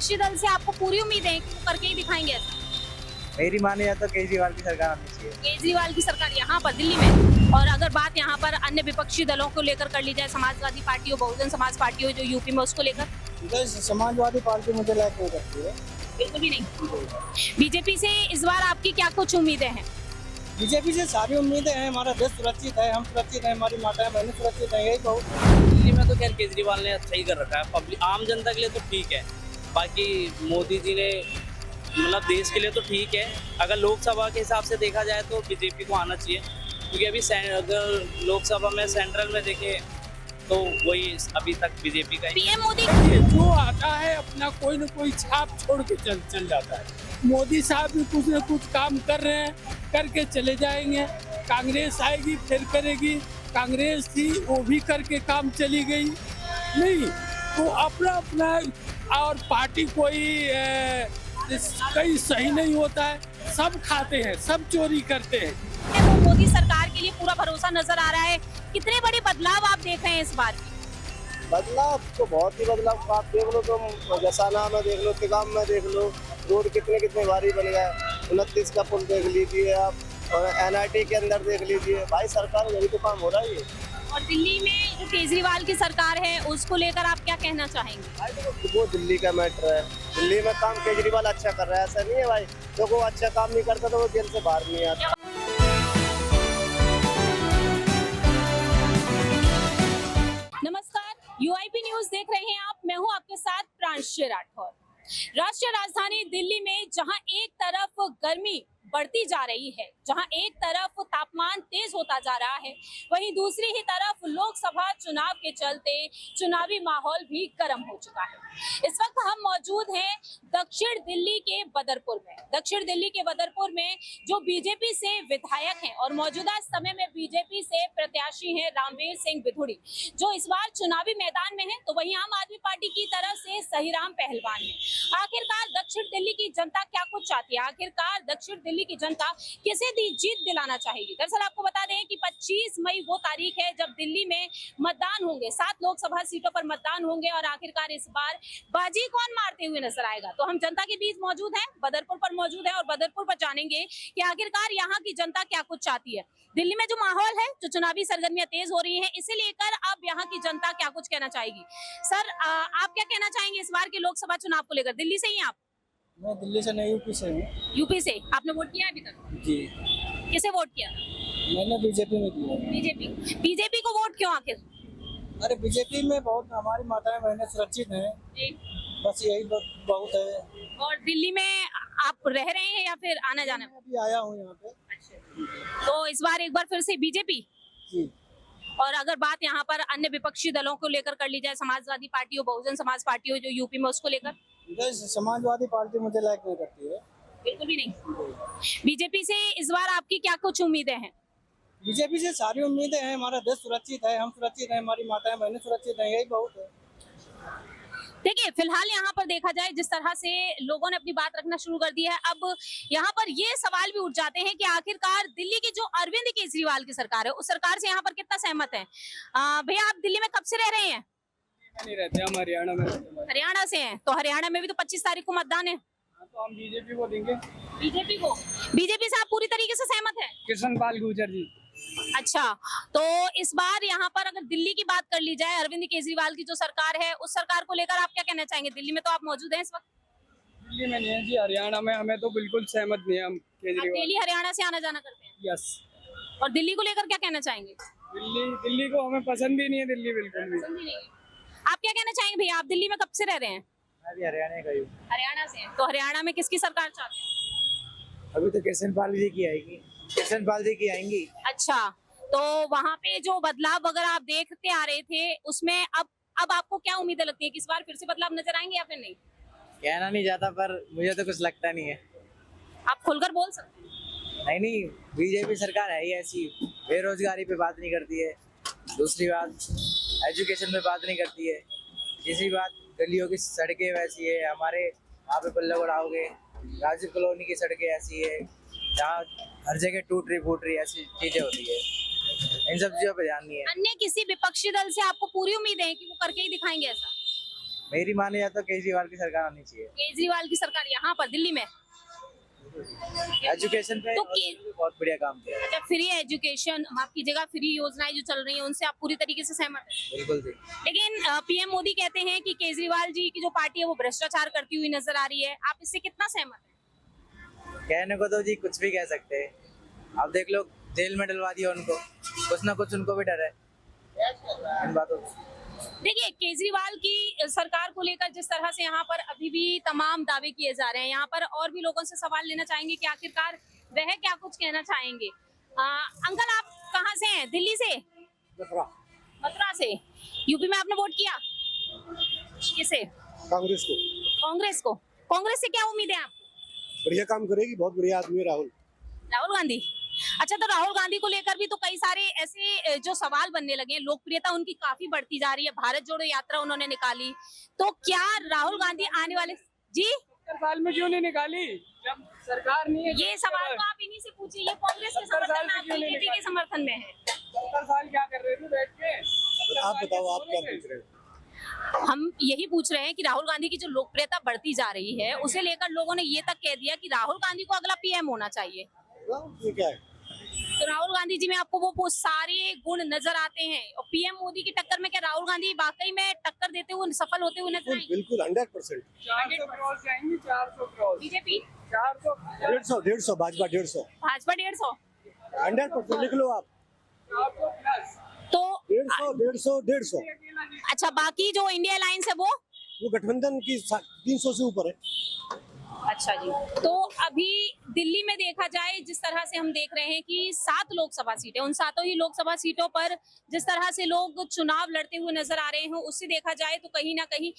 विपक्षी दल से आपको पूरी उम्मीद है कि वो करके ही दिखाएंगे ऐसा? मेरी माने जाए तो केजरीवाल की सरकार आनी चाहिए। केजरीवाल की सरकार यहाँ पर दिल्ली में। और अगर बात यहाँ पर अन्य विपक्षी दलों को लेकर कर ली जाए, समाजवादी पार्टी हो, बहुजन समाज पार्टी हो जो यूपी में, उसको लेकर इधर समाजवादी पार्टी मुझे लायक नहीं करती है। बिल्कुल भी नहीं। बीजेपी से इस बार आपकी क्या कुछ उम्मीदें हैं? बीजेपी से सारी उम्मीदें हैं, हमारा देश सुरक्षित है, हम सुरक्षित हैं, हमारी माताएं बहनें सुरक्षित हैं, यही बहुत है। दिल्ली में तो खैर केजरीवाल ने अच्छा ही कर रखा है, पब्लिक आम जनता के लिए तो ठीक है। बाकी मोदी जी ने मतलब देश के लिए तो ठीक है। अगर लोकसभा के हिसाब से देखा जाए तो बीजेपी को आना चाहिए, क्योंकि अभी अगर लोकसभा में सेंट्रल में देखें तो वही अभी तक बीजेपी का ही। पीएम मोदी जो आता है अपना कोई न कोई छाप छोड़ के चल जाता है। मोदी साहब भी कुछ न कुछ काम कर रहे हैं, करके चले जाएंगे। कांग्रेस आएगी फिर करेगी, कांग्रेस थी वो भी करके काम चली गई। नहीं तो अपना अपना और पार्टी कोई कहीं सही नहीं होता है, सब खाते हैं, सब चोरी करते हैं। वो मोदी सरकार के लिए पूरा भरोसा नजर आ रहा है। कितने बड़े बदलाव आप देख रहे हैं इस बार? बदलाव तो बहुत ही बदलाव आप देख लो, तुम जसाना में देख लो, तिगाम में देख लो, रोड कितने भारी बन गए। 29 का पुल देख लीजिए आप, और NIT के अंदर देख लीजिए। भाई सरकार यही तो काम हो रहा है। और दिल्ली में जो केजरीवाल की सरकार है उसको लेकर आप क्या कहना चाहेंगे? वो दिल्ली का मैटर है, दिल्ली में काम केजरीवाल अच्छा कर रहा है, ऐसा नहीं है भाई। तो वो अच्छा काम नहीं करता तो वो जेल से बाहर नहीं आता। नमस्कार, UIP न्यूज देख रहे हैं आप। मैं हूं आपके साथ प्रांशु राठौर। राष्ट्रीय राजधानी दिल्ली में जहां एक तरफ गर्मी बढ़ती जा रही है, जहां एक तरफ तापमान तेज होता जा रहा है, वहीं दूसरी ही तरफ लोकसभा चुनाव के चलते चुनावी माहौल भी गर्म हो चुका है। इस वक्त हम मौजूद हैं दक्षिण दिल्ली के बदरपुर में। दक्षिण दिल्ली के बदरपुर में जो बीजेपी से विधायक हैं और मौजूदा समय में बीजेपी से प्रत्याशी हैं रामवीर सिंह बिधूड़ी, जो इस बार चुनावी मैदान में हैं, तो वहीं आम आदमी पार्टी की तरफ से सहीराम पहलवान हैं। आखिरकार दक्षिण दिल्ली की जनता क्या कुछ चाहती है? आखिरकार दक्षिण दिल्ली की जनता किसे जीत दिलाना चाहेगी? दरअसल आपको बता दें कि 25 मई वो तारीख है जब दिल्ली में मतदान होंगे, 7 लोकसभा सीटों पर मतदान होंगे और आखिरकार इस बार बाजी कौन मारते हुए नजर आएगा। तो हम जनता के बीच मौजूद हैं, बदरपुर पर मौजूद हैं और बदरपुर पर जानेंगे कि आखिरकार यहाँ की जनता क्या कुछ चाहती है। दिल्ली में जो माहौल है, जो चुनावी सरगर्मियां तेज हो रही हैं, इसे लेकर अब यहाँ की जनता क्या कुछ कहना चाहेगी। सर, आप क्या कहना चाहेंगे इस बार के लोकसभा चुनाव को लेकर? दिल्ली से ही आप? मैं दिल्ली से नहीं, यूपी से हूँ। यूपी से? आपने वोट किया अभी तक? जी, किसे वोट किया? मैंने बीजेपी में किया। बीजेपी को वोट क्यों आखिर? अरे बीजेपी में बहुत हमारी माताएं बहनें सुरक्षित हैं, बस यही बहुत है। और दिल्ली में आप रह रहे हैं या फिर आना जाना? मैं अभी आया हूँ यहाँ पे। अच्छा, तो इस बार एक बार फिर से बीजेपी? जी। और अगर बात यहाँ पर अन्य विपक्षी दलों को लेकर कर ली जाए, समाजवादी पार्टी हो, बहुजन समाज पार्टी हो जो यूपी में, उसको लेकर इधर समाजवादी पार्टी मुझे लायक नहीं करती है। बिल्कुल भी नहीं। बीजेपी से इस बार आपकी क्या कुछ उम्मीदें हैं? बीजेपी से सारी उम्मीदें हैं, हमारा देश सुरक्षित है, हम सुरक्षित हैं, हमारी माताएं बहनें सुरक्षित हैं, यही बहुत है। देखिए, फिलहाल यहाँ पर देखा जाए जिस तरह से लोगों ने अपनी बात रखना शुरू कर दी है, अब यहाँ पर ये सवाल भी उठ जाते हैं कि आखिरकार दिल्ली की जो अरविंद केजरीवाल की सरकार है, उस सरकार से यहाँ पर कितना सहमत है? भैया, आप दिल्ली में कब से रह रहे हैं? नहीं रहते, हम हरियाणा में। हरियाणा से हैं, तो हरियाणा में भी तो 25 तारीख को मतदान है। तो हम बीजेपी को देंगे। बीजेपी को? बीजेपी से आप पूरी तरीके से सहमत है? कृष्णपाल गुर्जर जी। अच्छा, तो इस बार यहाँ पर अगर दिल्ली की बात कर ली जाए, अरविंद केजरीवाल की जो सरकार है, उस सरकार को लेकर आप क्या कहना चाहेंगे? दिल्ली में तो आप मौजूद हैं इस वक्त। दिल्ली में नहीं है जी, हरियाणा में। हमें तो बिल्कुल सहमत नहीं है हम केजरीवाल। दिल्ली हरियाणा से आना जाना करते हैं? यस। और दिल्ली को लेकर क्या कहना चाहेंगे? दिल्ली को हमें पसंद ही नहीं है, दिल्ली बिल्कुल भी। आप क्या कहना चाहेंगे भैया? आप दिल्ली में कब से रह रहे हैं? मैं भी हरियाणा का ही हूँ। हरियाणा से हैं, तो हरियाणा में किसकी सरकार चाहते हैं? अभी तो कृष्णपाल जी की आएगी, कृष्णपाल जी की आएंगी। अच्छा, तो वहाँ पे जो बदलाव वगैरह आप देखते आ रहे थे, उसमें अब आपको क्या उम्मीदें लगती है कि इस बार फिर से बदलाव नजर आएंगे या फिर नहीं? कहना नहीं चाहता, पर मुझे तो कुछ लगता नहीं है। आप खुलकर बोल सकते हैं। नहीं, बीजेपी सरकार है ही ऐसी, बेरोजगारी पे बात नहीं करती है, दूसरी बात एजुकेशन में बात नहीं करती है, तीसरी बात गलियों की सड़कें वैसी है, हमारे वहाँ पे बल्ला उड़ाओगे, राजीव कॉलोनी की सड़कें ऐसी है जहाँ हर जगह टूट रही फूट रही ऐसी चीजें होती है। इन सब चीजों पे ध्यान नहीं है। अन्य किसी विपक्षी दल से आपको पूरी उम्मीद है कि वो करके ही दिखाएंगे ऐसा? मेरी माने जाए तो केजरीवाल की सरकार आनी चाहिए। केजरीवाल की सरकार यहाँ पर दिल्ली में। एजुकेशन पे तो बहुत बढ़िया काम किया है। अच्छा, फ्री एजुकेशन, माफ कीजिएगा, फ्री योजनाएं जो चल रही हैं उनसे आप पूरी तरीके से सहमत हैं? बिल्कुल जी। लेकिन पीएम मोदी कहते हैं कि केजरीवाल जी की जो पार्टी है वो भ्रष्टाचार करती हुई नजर आ रही है, आप इससे कितना सहमत हैं? कहने को तो जी कुछ भी कह सकते हैं। अब देख लो, जेल में डलवा दिया उनको, कुछ ना कुछ उनको भी डर है इन बातों से। देखिए, केजरीवाल की सरकार को लेकर जिस तरह से यहाँ पर अभी भी तमाम दावे किए जा रहे हैं, यहाँ पर और भी लोगों से सवाल लेना चाहेंगे कि आखिरकार वह क्या कुछ कहना चाहेंगे। अंकल, आप कहाँ से हैं? दिल्ली से? मथुरा से। यूपी में आपने वोट किया किसे? कांग्रेस को। कांग्रेस को। कांग्रेस से क्या उम्मीद है आप? बढ़िया काम करेगी, बहुत बढ़िया आदमी है राहुल गांधी। अच्छा, तो राहुल गांधी को लेकर भी तो कई सारे ऐसे जो सवाल बनने लगे हैं, लोकप्रियता उनकी काफी बढ़ती जा रही है, भारत जोड़ो यात्रा उन्होंने निकाली, तो क्या राहुल गांधी आने वाले जी 70 साल में क्यों नहीं निकाली जब सरकार नहीं है? ये सवाल तो आप इन्हीं से पूछिए, ये कांग्रेस के समर्थन में, आप बीजेपी के समर्थन में है। 70 साल क्या कर रहे थे बैठ के? आप बताओ, आप क्या पूछ रहे हो? हम यही पूछ रहे हैं कि राहुल गांधी की जो लोकप्रियता बढ़ती जा रही है उसे लेकर लोगों ने ये तक कह दिया कि राहुल गांधी को अगला पीएम होना चाहिए। ये क्या है? तो राहुल गांधी जी में आपको वो सारे गुण नजर आते हैं, और पीएम मोदी की टक्कर में क्या राहुल गांधी वाकई में टक्कर देते हुए सफल होते हुए नजर आएंगे? बिल्कुल 100%। 400 करोड़ जाएंगी, 400 करोड़। बीजेपी 400, 150 भाजपा 150। भाजपा 150। 100% लिख लो आप। 400 प्लस। तो 150। अच्छा, बाकी जो इंडिया अलायंस है वो गठबंधन की 300 से ऊपर है। अच्छा जी। तो अभी दिल्ली में देखा जाए, जिस तरह से हम देख रहे हैं कि 7 लोकसभा सीटें, उन 7 ही लोकसभा सीटों पर जिस तरह से लोग चुनाव लड़ते हुए नजर आ रहे हैं, उससे देखा जाए तो कहीं ना कहीं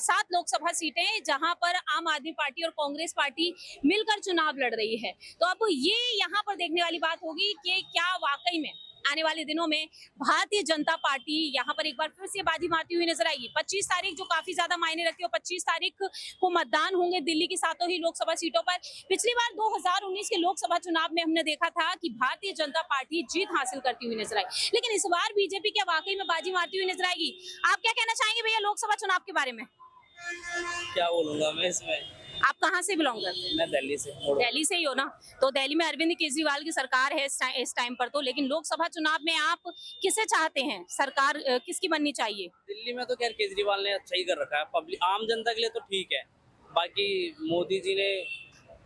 7 लोकसभा सीटें जहां पर आम आदमी पार्टी और कांग्रेस पार्टी मिलकर चुनाव लड़ रही है। तो अब ये यहाँ पर देखने वाली बात होगी कि क्या वाकई में आने वाले दिनों में भारतीय जनता पार्टी यहाँ पर एक बार फिर से बाजी मारती हुई नजर आएगी। 25 तारीख जो काफी ज्यादा मायने रखती है, 25 तारीख को मतदान होंगे दिल्ली की 7 ही लोकसभा सीटों पर। पिछली बार 2019 के लोकसभा चुनाव में हमने देखा था कि भारतीय जनता पार्टी जीत हासिल करती हुई नजर आई, लेकिन इस बार बीजेपी क्या वाकई में बाजी मारती हुई नजर आएगी? आप क्या कहना चाहेंगे भैया लोकसभा चुनाव के बारे में? क्या बोलूंगा मैं इसमें। आप कहाँ से बिलोंग करते हैं? मैं दिल्ली से। दिल्ली से ही हो ना? तो दिल्ली में अरविंद केजरीवाल की सरकार है इस टाइम पर तो, लेकिन लोकसभा चुनाव में आप किसे चाहते हैं? सरकार किसकी बननी चाहिए? दिल्ली में तो खैर केजरीवाल ने अच्छा ही कर रखा है, पब्लिक आम जनता के लिए तो ठीक है। बाकी मोदी जी ने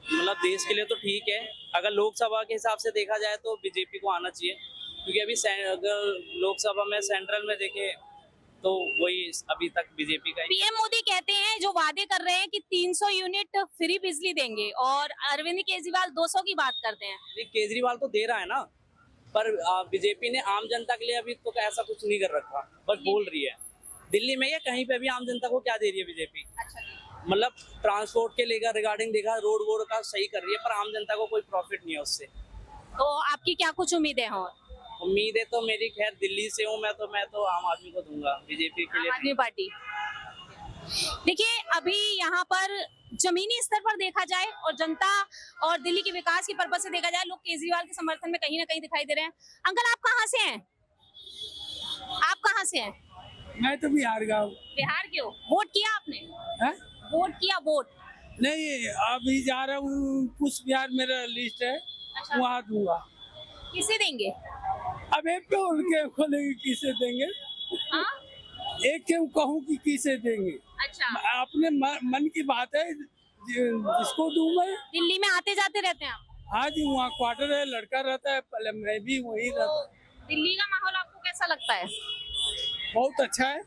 मतलब देश के लिए तो ठीक है। अगर लोकसभा के हिसाब से देखा जाए तो बीजेपी को आना चाहिए, क्योंकि अभी अगर लोकसभा में सेंट्रल में देखे तो वही अभी तक बीजेपी का। पीएम मोदी कहते हैं, जो वादे कर रहे हैं कि 300 यूनिट फ्री बिजली देंगे, और अरविंद केजरीवाल 200 की बात करते हैं। केजरीवाल तो दे रहा है ना, पर बीजेपी ने आम जनता के लिए अभी तो ऐसा कुछ नहीं कर रखा, बस बोल रही है। दिल्ली में या कहीं पे भी आम जनता को क्या दे रही है बीजेपी? मतलब ट्रांसपोर्ट के लेकर रिगार्डिंग देखा, रोड वोड का सही कर रही है, पर आम जनता को कोई प्रॉफिट नहीं है उससे। तो आपकी क्या कुछ उम्मीदें हैं? और उम्मीदें तो मेरी, खैर दिल्ली से हूँ मैं तो आम आदमी को दूंगा, बीजेपी के लिए आम आदमी पार्टी। देखिए, अभी यहाँ पर जमीनी स्तर पर देखा जाए और जनता और दिल्ली के विकास के पर्पज से देखा जाए, लोग केजरीवाल के समर्थन में कहीं ना कहीं दिखाई दे रहे हैं। अंकल, आप कहाँ से हैं? आप कहाँ से हैं? मैं तो बिहार का हूँ। बिहार के हो? वोट किया आपने? हैं? वोट किया? वोट नहीं, अभी जा रहा हूँ कुछ बिहार, मेरा लिस्ट है। अच्छा। वहाँ दूंगा। किसे देंगे? अब एक तो उनके खोलेंगे, किसे देंगे? हाँ? एक के कहूँ कि किसे देंगे। अच्छा, अपने मन की बात है, जिसको दूं मैं। दिल्ली में आते जाते रहते हैं आप? हाँ जी, वहाँ क्वार्टर है, लड़का रहता है, पहले मैं भी वहीं रहता हूँ। तो दिल्ली का माहौल आपको कैसा लगता है? बहुत अच्छा है।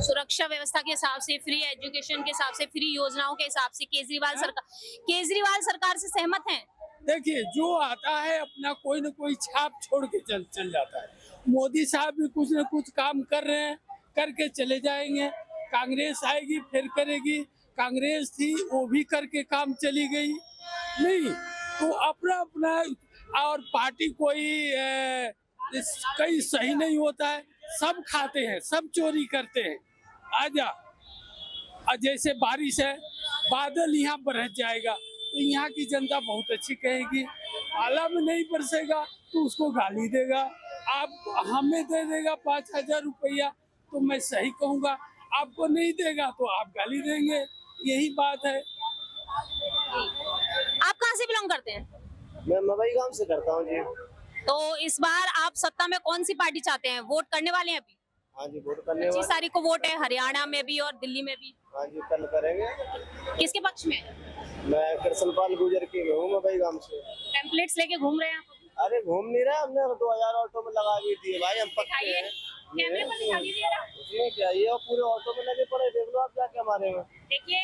सुरक्षा व्यवस्था के हिसाब से, फ्री एजुकेशन के हिसाब से, फ्री योजनाओं के हिसाब से केजरीवाल सरकार से सहमत हैं? देखिए, जो आता है अपना कोई न कोई छाप छोड़ के चल जाता है। मोदी साहब भी कुछ न कुछ काम कर रहे हैं, करके चले जाएंगे। कांग्रेस आएगी फिर करेगी, कांग्रेस थी वो भी करके काम चली गई। नहीं तो अपना अपना, और पार्टी कोई कहीं सही नहीं होता है, सब खाते हैं, सब चोरी करते हैं। आजा, जैसे बारिश है, बादल यहाँ बरस जाएगा तो यहाँ की जनता बहुत अच्छी कहेगी, आला में नहीं बरसेगा तो उसको गाली देगा। आप हमें दे देगा 5,000 रुपया तो मैं सही कहूँगा, आपको नहीं देगा तो आप गाली देंगे, यही बात है। आप कहाँ से बिलोंग करते हैं? मैं मवई गांव से करता हूँ जी। तो इस बार आप सत्ता में कौन सी पार्टी चाहते हैं? वोट करने वाले हैं अभी? हाँ जी, वोट करने 25 वाले। तारीख को वोट है, हरियाणा में भी और दिल्ली में भी। हाँ जी, कल करेंगे। किसके पक्ष में? मैं कृष्णपाल गुजर की में हूँ, मवई गांव से। टेम्पलेट्स लेके घूम रहे हैं आप? अरे घूम नहीं रहा, हमने 2000 ऑटो में लगा दी थी भाई, हम पक्के दिखाइए, हैं। कैमरे पर दिखा दीजिए ना। उसमें क्या, ये पूरे ऑटो में लगे पड़े, देख लो आप जाके हमारे में। देखिए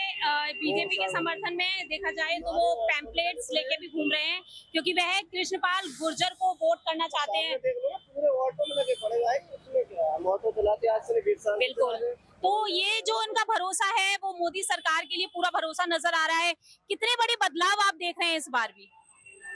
बीजेपी के समर्थन में देखा जाए तो वो पैम्पलेट्स लेके भी घूम रहे हैं, क्योंकि वह कृष्णपाल गुर्जर को वोट करना चाहते हैं। देख लो पूरे ऑटो में लगे पड़े भाई, उसमें क्या, हम ऑटो चलाते आज से 20 साल से बिल्कुल। चला रहे हैं। तो ये जो उनका भरोसा है वो मोदी सरकार के लिए पूरा भरोसा नजर आ रहा है। कितने बड़े बदलाव आप देख रहे हैं इस बार भी?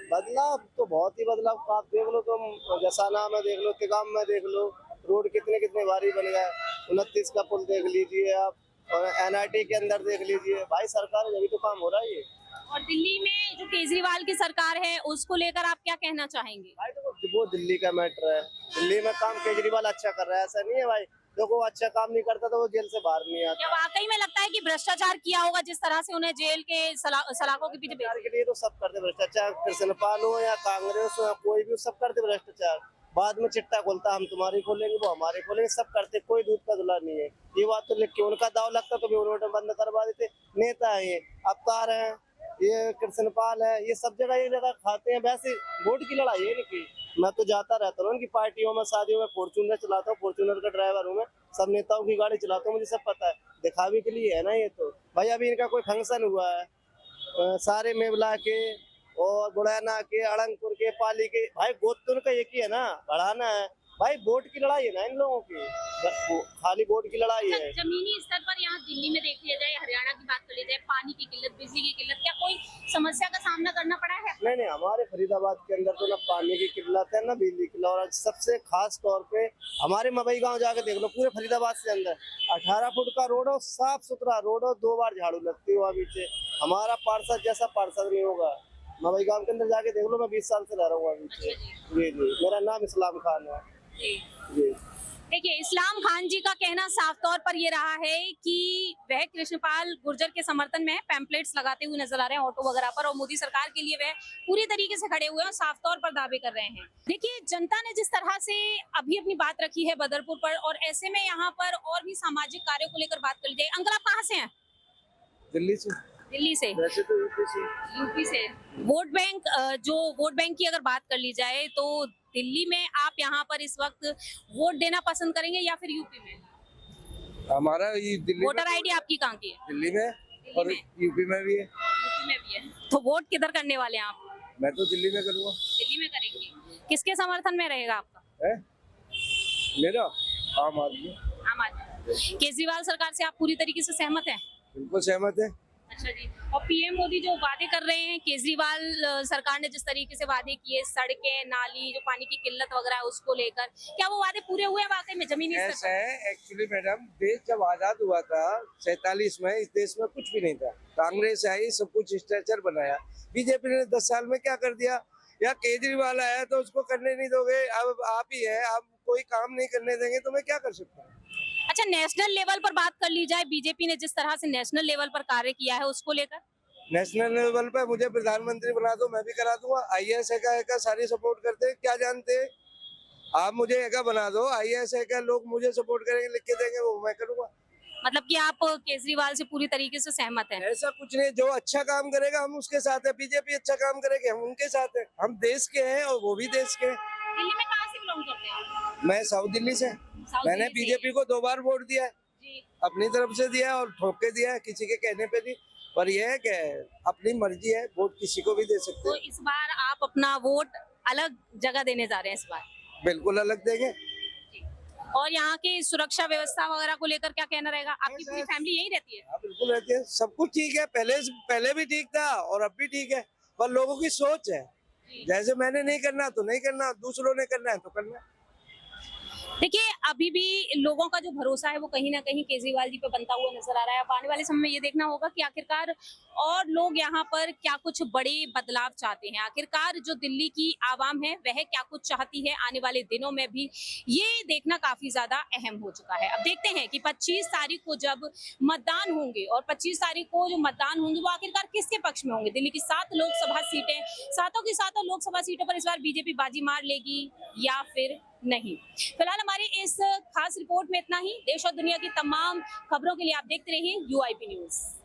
बदलाव तो बहुत ही बदलाव आप देख लो, तुम जसाना में देख लो, तिगाम में देख लो, रोड कितने कितने भारी बन गए। 29 का पुल देख लीजिए आप, और NIT के अंदर देख लीजिए भाई, सरकार जब तो काम हो रहा है ये। और दिल्ली में जो केजरीवाल की सरकार है उसको लेकर आप क्या कहना चाहेंगे? भाई देखो, वो दिल्ली का मैटर है, दिल्ली में काम केजरीवाल अच्छा कर रहा है, ऐसा नहीं है भाई। देखो अच्छा काम नहीं करता तो वो जेल से बाहर नहीं आता। क्या वाकई में लगता है कि भ्रष्टाचार किया होगा जिस तरह से उन्हें जेल के सलाखों के पीछे भेजा? भ्रष्टाचार के लिए तो सब करते भ्रष्टाचार, कृष्णपाल हो या कांग्रेस हो या कोई भी, सब करते भ्रष्टाचार। बाद में चिट्टा खोलता, हम तुम्हारी खोलेंगे, वो हमारे खोलेंगे, सब करते, कोई दूध का धुला नहीं है। ये बात तो लिख के उनका दाव लगता तो भी उन्होंने बंद करवा देते। नेता है ये, अब तो आ रहे हैं, ये कृष्णपाल है, ये सब जगह एक जगह खाते हैं। वैसे वोट की लड़ाई है नहीं, मैं तो जाता रहता हूँ उनकी पार्टियों में, शादियों में, फॉर्च्यूनर चलाता हूँ, फॉर्च्यूनर का ड्राइवर हूँ मैं, सब नेताओं की गाड़ी चलाता हूँ, मुझे सब पता है। दिखावे के लिए है ना ये तो भाई। अभी इनका कोई फंक्शन हुआ है, सारे मेवला के और बुढ़ाना के, अड़ंगपुर के, पाली के, भाई गोद तो उनका एक ही है ना, बढ़ाना है भाई। वोट की लड़ाई है ना इन लोगों की, खाली वोट की लड़ाई है। जमीनी स्तर पर यहाँ दिल्ली में देख लिया जाए, हरियाणा की बात कर ली जाए, पानी की किल्लत, बिजली की किल्लत, क्या कोई समस्या का सामना करना पड़ा है? नहीं नहीं, हमारे फरीदाबाद के अंदर तो ना पानी की किल्लत है ना बिजली की, और सबसे खास तौर पे हमारे मवई गांव जाके देख लो, पूरे फरीदाबाद से अंदर 18 फुट का रोड हो, साफ सुथरा रोड हो, 2 बार झाड़ू लगती है वहाँ पीछे। हमारा पार्षद जैसा पार्षद नहीं होगा। मवई गांव के अंदर जाके देख लो, मैं 20 साल से रह रहा हूँ वहाँ पीछे। जी जी, मेरा नाम इस्लाम खान है जी। देखिए इस्लाम खान जी का कहना साफ तौर पर ये रहा है कि वह कृष्णपाल गुर्जर के समर्थन में पैम्पलेट्स लगाते हुए नजर आ रहे हैं ऑटो वगैरह पर, और मोदी सरकार के लिए वह पूरी तरीके से खड़े हुए हैं और साफ तौर पर दावे कर रहे हैं। देखिए जनता ने जिस तरह से अभी अपनी बात रखी है बदरपुर पर, और ऐसे में यहाँ पर और भी सामाजिक कार्यों को लेकर बात कर ली जाए। अंकल आप कहाँ से हैं? दिल्ली से। दिल्ली से? वैसे तो यूपी से। वोट बैंक, जो वोट बैंक की अगर बात कर ली जाए तो दिल्ली में आप यहाँ पर इस वक्त वोट देना पसंद करेंगे या फिर यूपी में? हमारा ये दिल्ली वोटर आईडी आपकी कहाँ की है? दिल्ली में और यूपी में भी है। यूपी में भी है। तो वोट किधर करने वाले हैं आप? मैं तो दिल्ली में करूँगा। दिल्ली में करेंगे। किसके समर्थन में रहेगा आपका? मेरा आम आदमी। आम आदमी। केजरीवाल सरकार से आप पूरी तरीके से सहमत हैं? बिल्कुल सहमत है। अच्छा जी। और पीएम मोदी जो वादे कर रहे हैं, केजरीवाल सरकार ने जिस तरीके से वादे किए, सड़कें, नाली, जो पानी की किल्लत वगैरह है उसको लेकर, क्या वो वादे पूरे हुए वाकई में जमीनी स्तर ऐसा पर? है एक्चुअली मैडम, देश जब आजाद हुआ था 47 में, इस देश में कुछ भी नहीं था। कांग्रेस आई, सब कुछ स्ट्रक्चर बनाया। बीजेपी ने 10 साल में क्या कर दिया? या केजरीवाल आया तो उसको करने नहीं दोगे, अब आप ही है, आप कोई काम नहीं करने देंगे तो मैं क्या कर सकता हूँ? अच्छा, नेशनल लेवल पर बात कर ली जाए, बीजेपी ने जिस तरह से नेशनल लेवल पर कार्य किया है उसको लेकर? नेशनल लेवल पे मुझे प्रधानमंत्री बना दो, मैं भी करा दूंगा। IAS का सारी सपोर्ट करते हैं, क्या जानते हैं आप? मुझे एका बना दो, IAS का लोग मुझे सपोर्ट करेंगे, लिख के देंगे, वो मैं करूंगा। मतलब कि आप केजरीवाल से पूरी तरीके से सहमत हैं? ऐसा कुछ नहीं, जो अच्छा काम करेगा हम उसके साथ है। बीजेपी अच्छा काम करेगी, हम उनके साथ है। हम देश के हैं और वो भी देश के हैं। दिल्ली में कहाँ से बिलोंग करते हैं? मैं साउथ दिल्ली से। मैंने बीजेपी को 2 बार वोट दिया है, अपनी तरफ से दिया है और ठोक के दिया है, किसी के कहने पे नहीं। पर यह है कि अपनी मर्जी है, वोट किसी को भी दे सकते तो हैं। इस बार आप अपना वोट अलग जगह देने जा रहे हैं इस बार? बिल्कुल अलग देंगे। और यहाँ की सुरक्षा व्यवस्था वगैरह को लेकर क्या कहना रहेगा? आपकी पूरी फैमिली यहीं रहती है? हाँ बिल्कुल रहती है, सब कुछ ठीक है। पहले भी ठीक था और अब भी ठीक है, पर लोगों की सोच है। जैसे मैंने नहीं करना तो नहीं करना, दूसरों ने करना है तो करना। देखिए, अभी भी लोगों का जो भरोसा है वो कहीं ना कहीं केजरीवाल जी पे बनता हुआ नजर आ रहा है। अब आने वाले समय में ये देखना होगा कि आखिरकार और लोग यहाँ पर क्या कुछ बड़े बदलाव चाहते हैं। आखिरकार जो दिल्ली की आवाम है वह क्या कुछ चाहती है आने वाले दिनों में भी, ये देखना काफी ज्यादा अहम हो चुका है। अब देखते हैं कि 25 तारीख को जब मतदान होंगे और 25 तारीख को जो मतदान होंगे वो आखिरकार किसके पक्ष में होंगे। दिल्ली की 7 लोकसभा सीटें, सातों की सातों लोकसभा सीटों पर इस बार बीजेपी बाजी मार लेगी या फिर नहीं। फिलहाल हमारी इस खास रिपोर्ट में इतना ही। देश और दुनिया की तमाम खबरों के लिए आप देखते रहिए UIP न्यूज।